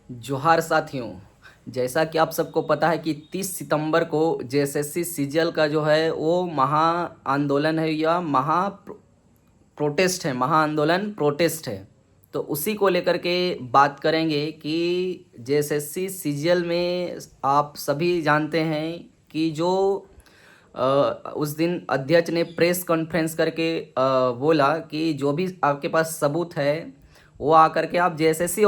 जोहार साथियों। जैसा कि आप सबको पता है कि 30 सितंबर को जेएसएससी सीजीएल का जो है वो महा आंदोलन है या प्रोटेस्ट है, महा आंदोलन प्रोटेस्ट है। तो उसी को लेकर के बात करेंगे कि जेएसएससी सीजीएल में आप सभी जानते हैं कि जो उस दिन अध्यक्ष ने प्रेस कॉन्फ्रेंस करके बोला कि जो भी आपके पास सबूत है वो आकर के आप जेएसएससी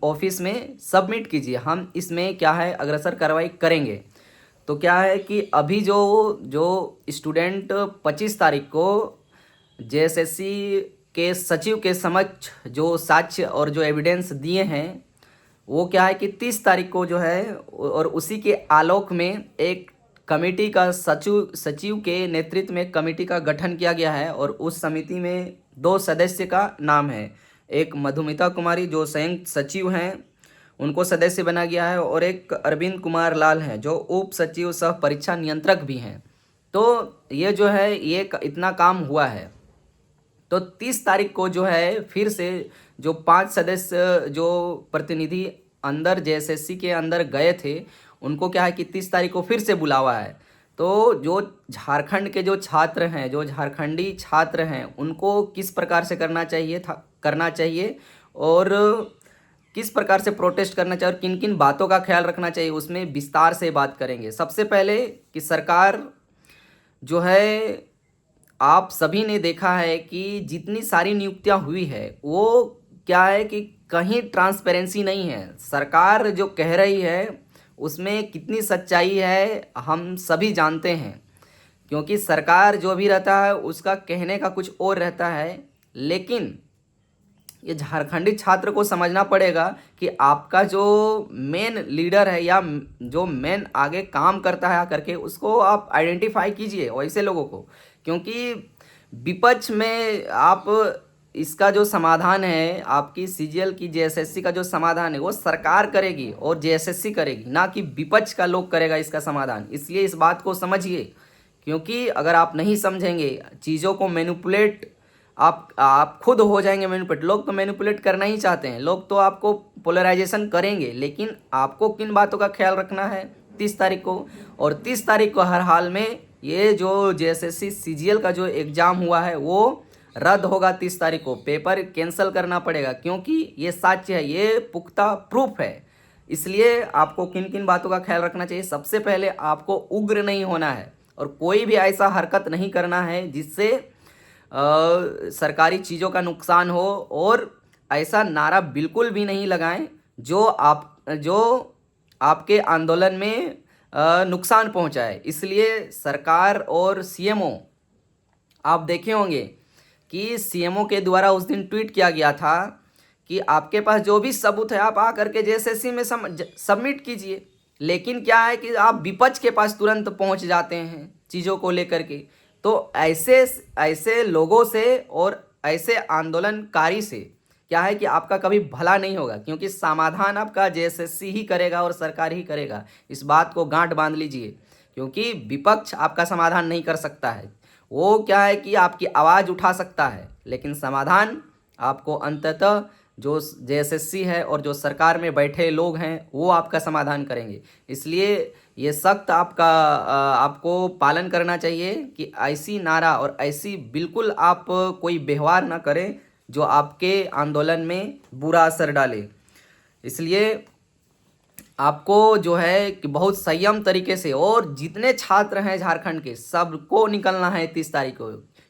ऑफिस में सबमिट कीजिए, हम इसमें क्या है अग्रसर कार्रवाई करेंगे। तो क्या है कि अभी जो जो स्टूडेंट 25 तारीख को जेएसएससी के सचिव के समक्ष जो साक्ष्य और जो एविडेंस दिए हैं वो क्या है कि 30 तारीख को जो है और उसी के आलोक में एक कमेटी का सचिव के नेतृत्व में कमेटी का गठन किया गया है और उस समिति में 2 सदस्य का नाम है। एक मधुमिता कुमारी जो संयुक्त सचिव हैं उनको सदस्य बना गया है और एक अरविंद कुमार लाल हैं जो उप सचिव सह परीक्षा नियंत्रक भी हैं। तो ये जो है ये इतना काम हुआ है। तो 30 तारीख को जो है फिर से जो 5 सदस्य जो प्रतिनिधि अंदर जेएसएससी के अंदर गए थे उनको क्या है कि 30 तारीख को फिर से बुलावा है। तो जो झारखंड के जो छात्र हैं, जो झारखंडी छात्र हैं, उनको किस प्रकार से करना चाहिए और किस प्रकार से प्रोटेस्ट करना चाहिए और किन किन बातों का ख्याल रखना चाहिए उसमें विस्तार से बात करेंगे। सबसे पहले कि सरकार जो है, आप सभी ने देखा है कि जितनी सारी नियुक्तियां हुई है वो क्या है कि कहीं ट्रांसपेरेंसी नहीं है। सरकार जो कह रही है उसमें कितनी सच्चाई है हम सभी जानते हैं, क्योंकि सरकार जो भी रहता है उसका कहने का कुछ और रहता है। लेकिन ये झारखंडी छात्र को समझना पड़ेगा कि आपका जो मेन लीडर है या जो मेन आगे काम करता है आकर के उसको आप आइडेंटिफाई कीजिए वैसे लोगों को, क्योंकि विपक्ष में आप इसका जो समाधान है, आपकी सीजीएल की जेएसएससी का जो समाधान है वो सरकार करेगी और जेएसएससी करेगी, ना कि विपक्ष का लोग करेगा इसका समाधान। इसलिए इस बात को समझिए, क्योंकि अगर आप नहीं समझेंगे चीज़ों को मैनिपुलेट आप खुद हो जाएंगे मैनिपुलेट। लोग तो मैनिपुलेट करना ही चाहते हैं, लोग तो आपको पोलराइजेशन करेंगे, लेकिन आपको किन बातों का ख्याल रखना है 30 तारीख को। और 30 तारीख को हर हाल में ये जो जेएसएससी सीजीएल का जो एग्ज़ाम हुआ है वो रद्द होगा। 30 तारीख को पेपर कैंसिल करना पड़ेगा, क्योंकि ये साक्ष्य है, ये पुख्ता प्रूफ है। इसलिए आपको किन किन बातों का ख्याल रखना चाहिए। सबसे पहले आपको उग्र नहीं होना है और कोई भी ऐसा हरकत नहीं करना है जिससे सरकारी चीज़ों का नुकसान हो, और ऐसा नारा बिल्कुल भी नहीं लगाएं जो आपके आंदोलन में नुकसान पहुंचाए। इसलिए सरकार और सीएमओ, आप देखे होंगे कि सीएमओ के द्वारा उस दिन ट्वीट किया गया था कि आपके पास जो भी सबूत है आप आकर के जेएसएससी में सबमिट कीजिए। लेकिन क्या है कि आप विपक्ष के पास तुरंत पहुंच जाते हैं चीज़ों को लेकर के। तो ऐसे लोगों से और ऐसे आंदोलनकारी से क्या है कि आपका कभी भला नहीं होगा, क्योंकि समाधान आपका जेएसएससी ही करेगा और सरकार ही करेगा। इस बात को गांठ बांध लीजिए, क्योंकि विपक्ष आपका समाधान नहीं कर सकता है। वो क्या है कि आपकी आवाज़ उठा सकता है, लेकिन समाधान आपको अंततः जो जेएसएससी है और जो सरकार में बैठे लोग हैं वो आपका समाधान करेंगे। इसलिए ये सख्त आपको पालन करना चाहिए कि ऐसी नारा और ऐसी बिल्कुल आप कोई व्यवहार ना करें जो आपके आंदोलन में बुरा असर डाले। इसलिए आपको जो है कि बहुत संयम तरीके से, और जितने छात्र हैं झारखंड के सबको निकलना है 30 तारीख को,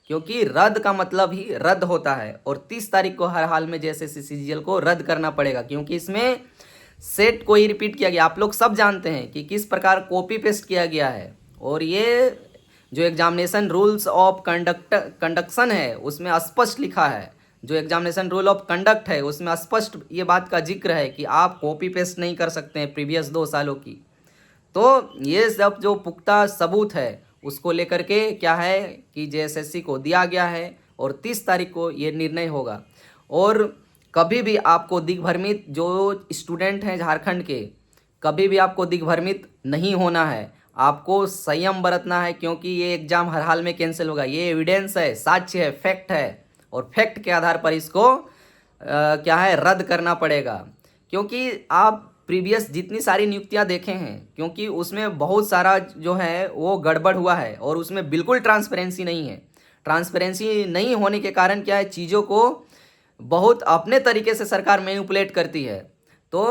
क्योंकि रद्द का मतलब ही रद्द होता है। और 30 तारीख को हर हाल में जेएसएससी सीजीएल को रद्द करना पड़ेगा, क्योंकि इसमें सेट को ही रिपीट किया गया। आप लोग सब जानते हैं कि किस प्रकार कॉपी पेस्ट किया गया है, और ये जो एग्जामिनेशन रूल्स ऑफ कंडक्शन है उसमें स्पष्ट लिखा है, जो एग्जामिनेशन रूल ऑफ कंडक्ट है उसमें स्पष्ट ये बात का जिक्र है कि आप कॉपी पेस्ट नहीं कर सकते हैं प्रीवियस 2 सालों की। तो ये सब जो पुख्ता सबूत है उसको लेकर के क्या है कि जेएसएससी को दिया गया है और 30 तारीख को ये निर्णय होगा। और कभी भी आपको दिग्भ्रमित, जो स्टूडेंट हैं झारखंड के, कभी भी आपको दिग्भ्रमित नहीं होना है, आपको संयम बरतना है, क्योंकि ये एग्ज़ाम हर हाल में कैंसिल होगा। ये एविडेंस है, साक्ष्य है, फैक्ट है, और फैक्ट के आधार पर इसको क्या है रद्द करना पड़ेगा। क्योंकि आप प्रीवियस जितनी सारी नियुक्तियां देखे हैं, क्योंकि उसमें बहुत सारा जो है वो गड़बड़ हुआ है और उसमें बिल्कुल ट्रांसपेरेंसी नहीं है। ट्रांसपेरेंसी नहीं होने के कारण क्या है, चीज़ों को बहुत अपने तरीके से सरकार मैनिपुलेट करती है। तो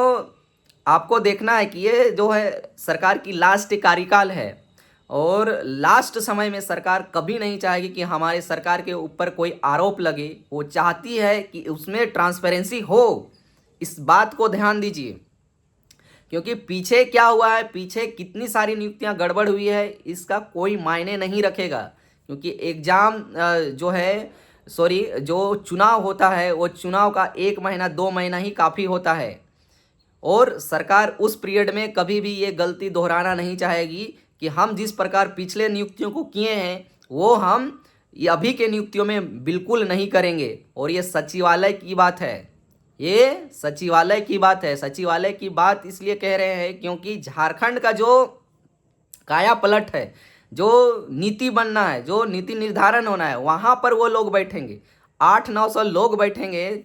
आपको देखना है कि ये जो है सरकार की लास्ट कार्यकाल है और लास्ट समय में सरकार कभी नहीं चाहेगी कि हमारे सरकार के ऊपर कोई आरोप लगे। वो चाहती है कि उसमें ट्रांसपेरेंसी हो। इस बात को ध्यान दीजिए, क्योंकि पीछे क्या हुआ है, पीछे कितनी सारी नियुक्तियां गड़बड़ हुई है, इसका कोई मायने नहीं रखेगा। क्योंकि एग्जाम जो है जो चुनाव होता है वो चुनाव का 1 महीना 2 महीना ही काफ़ी होता है और सरकार उस पीरियड में कभी भी ये गलती दोहराना नहीं चाहेगी कि हम जिस प्रकार पिछले नियुक्तियों को किए हैं वो हम ये अभी के नियुक्तियों में बिल्कुल नहीं करेंगे। और ये सचिवालय की बात है, ये सचिवालय की बात है। सचिवालय की बात इसलिए कह रहे हैं क्योंकि झारखंड का जो काया पलट है, जो नीति बनना है, जो नीति निर्धारण होना है, वहाँ पर वो लोग बैठेंगे। 800-900 लोग बैठेंगे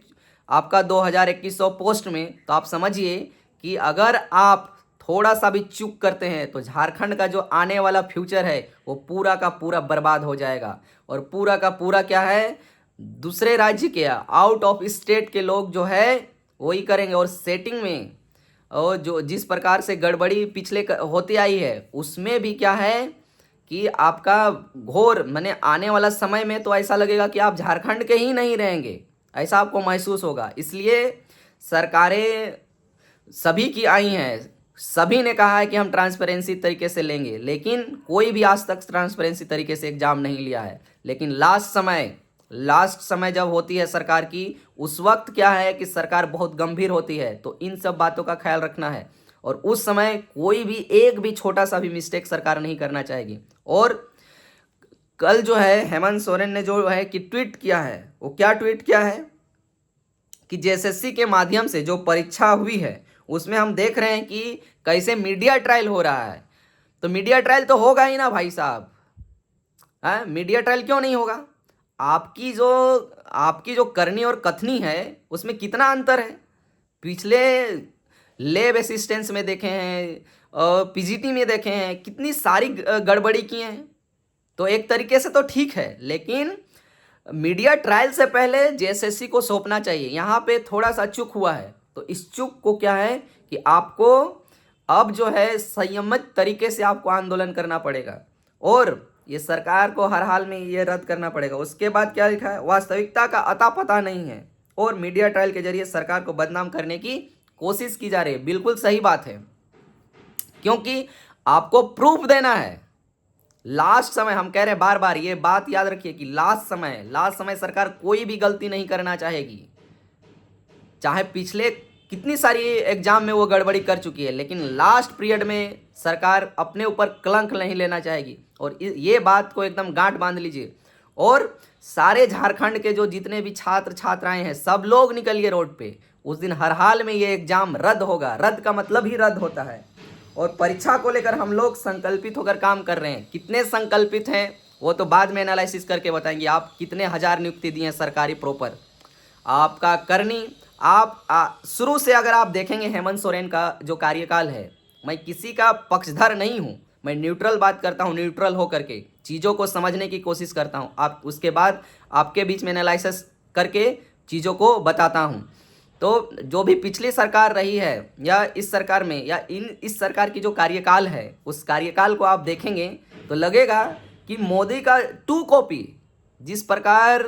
आपका 2100 पोस्ट में। तो आप समझिए कि अगर आप थोड़ा सा भी चूक करते हैं तो झारखंड का जो आने वाला फ्यूचर है वो पूरा का पूरा बर्बाद हो जाएगा। और पूरा का पूरा क्या है, दूसरे राज्य के आउट ऑफ स्टेट के लोग जो है वही करेंगे। और सेटिंग में और जो जिस प्रकार से गड़बड़ी पिछले होती आई है उसमें भी क्या है कि आपका घोर माने आने वाला समय में तो ऐसा लगेगा कि आप झारखंड के ही नहीं रहेंगे, ऐसा आपको महसूस होगा। इसलिए सरकारें सभी की आई हैं, सभी ने कहा है कि हम ट्रांसपेरेंसी तरीके से लेंगे, लेकिन कोई भी आज तक ट्रांसपेरेंसी तरीके से एग्जाम नहीं लिया है। लेकिन लास्ट समय जब होती है सरकार की, उस वक्त क्या है कि सरकार बहुत गंभीर होती है। तो इन सब बातों का ख्याल रखना है और उस समय कोई भी एक भी छोटा सा भी मिस्टेक सरकार नहीं करना चाहेगी। और कल जो है हेमंत सोरेन ने जो है कि ट्वीट किया है, वो क्या ट्वीट किया है कि जेएसएससी के माध्यम से जो परीक्षा हुई है उसमें हम देख रहे हैं कि कैसे मीडिया ट्रायल हो रहा है। तो मीडिया ट्रायल तो होगा ही ना भाई साहब, है मीडिया ट्रायल क्यों नहीं होगा? आपकी जो करनी और कथनी है उसमें कितना अंतर है। पिछले लैब असिस्टेंट्स में देखे हैं, पीजीटी में देखे हैं, कितनी सारी गड़बड़ी की हैं। तो एक तरीके से तो ठीक है, लेकिन मीडिया ट्रायल से पहले जेएसएससी को सौंपना चाहिए। यहाँ पे थोड़ा सा चूक हुआ है, तो इस चूक को क्या है कि आपको अब जो है संयमित तरीके से आपको आंदोलन करना पड़ेगा और ये सरकार को हर हाल में ये रद्द करना पड़ेगा। उसके बाद क्या लिखा है, वास्तविकता का अता पता नहीं है और मीडिया ट्रायल के जरिए सरकार को बदनाम करने की कोशिश की जा रही है। बिल्कुल सही बात है, क्योंकि आपको प्रूफ देना है। लास्ट समय हम कह रहे हैं, बार बार ये बात याद रखिए कि लास्ट समय सरकार कोई भी गलती नहीं करना चाहेगी। चाहे पिछले कितनी सारी एग्जाम में वो गड़बड़ी कर चुकी है, लेकिन लास्ट पीरियड में सरकार अपने ऊपर कलंक नहीं लेना चाहेगी। और ये बात को एकदम गांठ बांध लीजिए। और सारे झारखंड के जो जितने भी छात्र छात्राएं हैं सब लोग निकलिए रोड पे। उस दिन हर हाल में ये एग्जाम रद्द होगा। रद्द का मतलब ही रद्द होता है। और परीक्षा को लेकर हम लोग संकल्पित होकर काम कर रहे हैं। कितने संकल्पित हैं वो तो बाद में एनालिसिस करके बताएंगे। आप कितने हजार नियुक्ति दिए हैं सरकारी प्रॉपर, आपका करनी आप शुरू से अगर आप देखेंगे हेमंत सोरेन का जो कार्यकाल है, मैं किसी का पक्षधर नहीं हूँ, मैं न्यूट्रल बात करता हूँ, न्यूट्रल हो करके चीज़ों को समझने की कोशिश करता हूँ। आप उसके बाद आपके बीच में एनालिसिस करके चीज़ों को बताता हूँ। तो जो भी पिछली सरकार रही है या इस सरकार में या इस सरकार की जो कार्यकाल है, उस कार्यकाल को आप देखेंगे तो लगेगा कि मोदी का 2 कॉपी। जिस प्रकार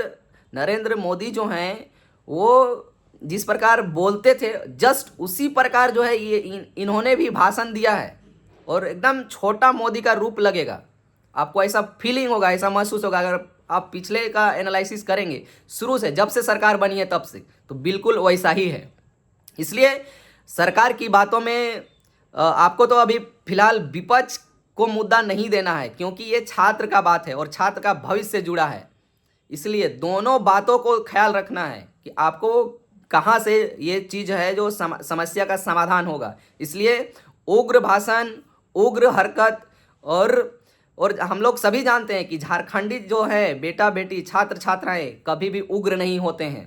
नरेंद्र मोदी जो हैं वो जिस प्रकार बोलते थे जस्ट उसी प्रकार जो है ये इन्होंने भी भाषण दिया है और एकदम छोटा मोदी का रूप लगेगा। आपको ऐसा फीलिंग होगा, ऐसा महसूस होगा अगर आप पिछले का एनालिसिस करेंगे शुरू से, जब से सरकार बनी है तब से, तो बिल्कुल वैसा ही है। इसलिए सरकार की बातों में आपको तो अभी फिलहाल विपक्ष को मुद्दा नहीं देना है, क्योंकि ये छात्र का बात है और छात्र का भविष्य से जुड़ा है। इसलिए दोनों बातों को ख्याल रखना है कि आपको कहाँ से ये चीज़ है जो समस्या का समाधान होगा। इसलिए उग्र भाषण, उग्र हरकत और हम लोग सभी जानते हैं कि झारखंडी जो है बेटा बेटी छात्र छात्राएं कभी भी उग्र नहीं होते हैं,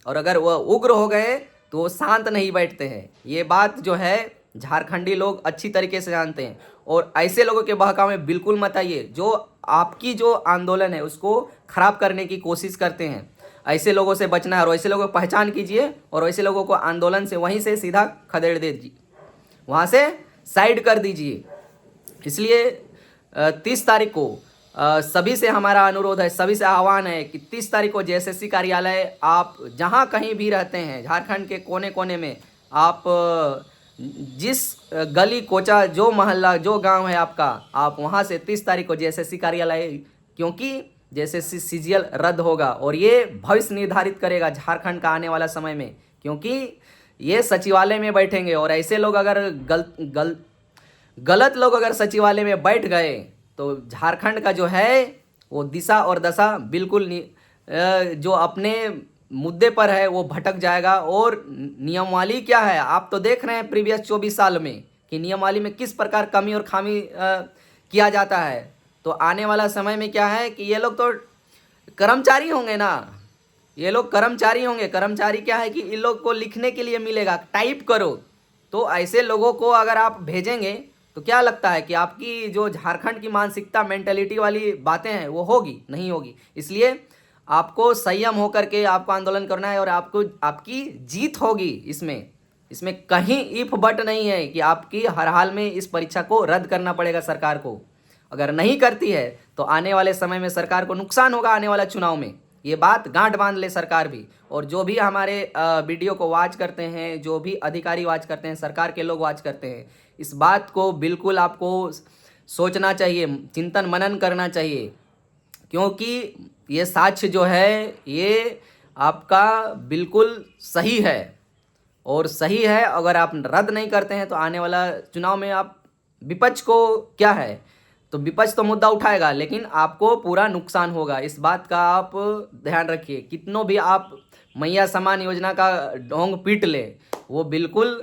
और अगर वह उग्र हो गए तो शांत नहीं बैठते हैं। ये बात जो है झारखंडी लोग अच्छी तरीके से जानते हैं, और ऐसे लोगों के बहकावे में बिल्कुल मत आइए जो आपकी जो आंदोलन है उसको खराब करने की कोशिश करते हैं। ऐसे लोगों से बचना है, और ऐसे लोगों को पहचान कीजिए, और ऐसे लोगों को आंदोलन से वहीं से सीधा खदेड़ दीजिए, वहाँ से साइड कर दीजिए। इसलिए 30 तारीख को सभी से हमारा अनुरोध है, सभी से आह्वान है कि 30 तारीख को जेएसएससी कार्यालय, आप जहाँ कहीं भी रहते हैं झारखंड के कोने कोने में, आप जिस गली कोचा जो मोहल्ला जो गांव है आपका, आप वहाँ से 30 तारीख को जेएसएससी कार्यालय, क्योंकि जेएसएससी सीजीएल रद्द होगा और ये भविष्य निर्धारित करेगा झारखंड का आने वाला समय में। क्योंकि ये सचिवालय में बैठेंगे, और ऐसे लोग अगर गलत लोग अगर सचिवालय में बैठ गए तो झारखंड का जो है वो दिशा और दशा बिल्कुल जो अपने मुद्दे पर है वो भटक जाएगा। और नियमावली क्या है आप तो देख रहे हैं प्रीवियस 24 साल में कि नियमावली में किस प्रकार कमी और खामी किया जाता है। तो आने वाला समय में क्या है कि ये लोग तो कर्मचारी होंगे ना, ये लोग कर्मचारी होंगे। कर्मचारी क्या है कि इन लोग को लिखने के लिए मिलेगा, टाइप करो। तो ऐसे लोगों को अगर आप भेजेंगे तो क्या लगता है कि आपकी जो झारखंड की मानसिकता मेंटेलिटी वाली बातें हैं वो होगी? नहीं होगी। इसलिए आपको संयम होकर के आपको आंदोलन करना है, और आपको आपकी जीत होगी। इसमें कहीं इफ बट नहीं है कि आपकी हर हाल में इस परीक्षा को रद्द करना पड़ेगा सरकार को। अगर नहीं करती है तो आने वाले समय में सरकार को नुकसान होगा, आने वाला चुनाव में। ये बात गांठ बांध ले सरकार भी, और जो भी हमारे वीडियो को वॉच करते हैं, जो भी अधिकारी वॉच करते हैं, सरकार के लोग वॉच करते हैं, इस बात को बिल्कुल आपको सोचना चाहिए, चिंतन मनन करना चाहिए। क्योंकि ये साक्ष्य जो है ये आपका बिल्कुल सही है, और सही है। अगर आप रद्द नहीं करते हैं तो आने वाला चुनाव में आप विपक्ष को क्या है, तो विपक्ष तो मुद्दा उठाएगा लेकिन आपको पूरा नुकसान होगा। इस बात का आप ध्यान रखिए। कितनों भी आप मैया समान योजना का ढोंग पीट ले, वो बिल्कुल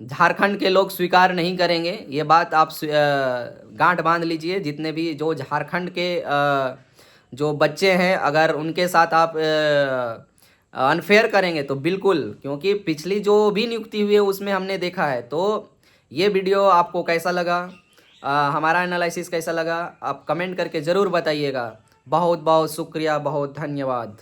झारखंड के लोग स्वीकार नहीं करेंगे। ये बात आप गांठ बांध लीजिए। जितने भी जो झारखंड के जो बच्चे हैं, अगर उनके साथ आप अनफेयर करेंगे तो बिल्कुल, क्योंकि पिछली जो भी नियुक्ति हुई है उसमें हमने देखा है। तो ये वीडियो आपको कैसा लगा, हमारा एनालिसिस कैसा लगा, आप कमेंट करके ज़रूर बताइएगा। बहुत बहुत शुक्रिया, बहुत धन्यवाद।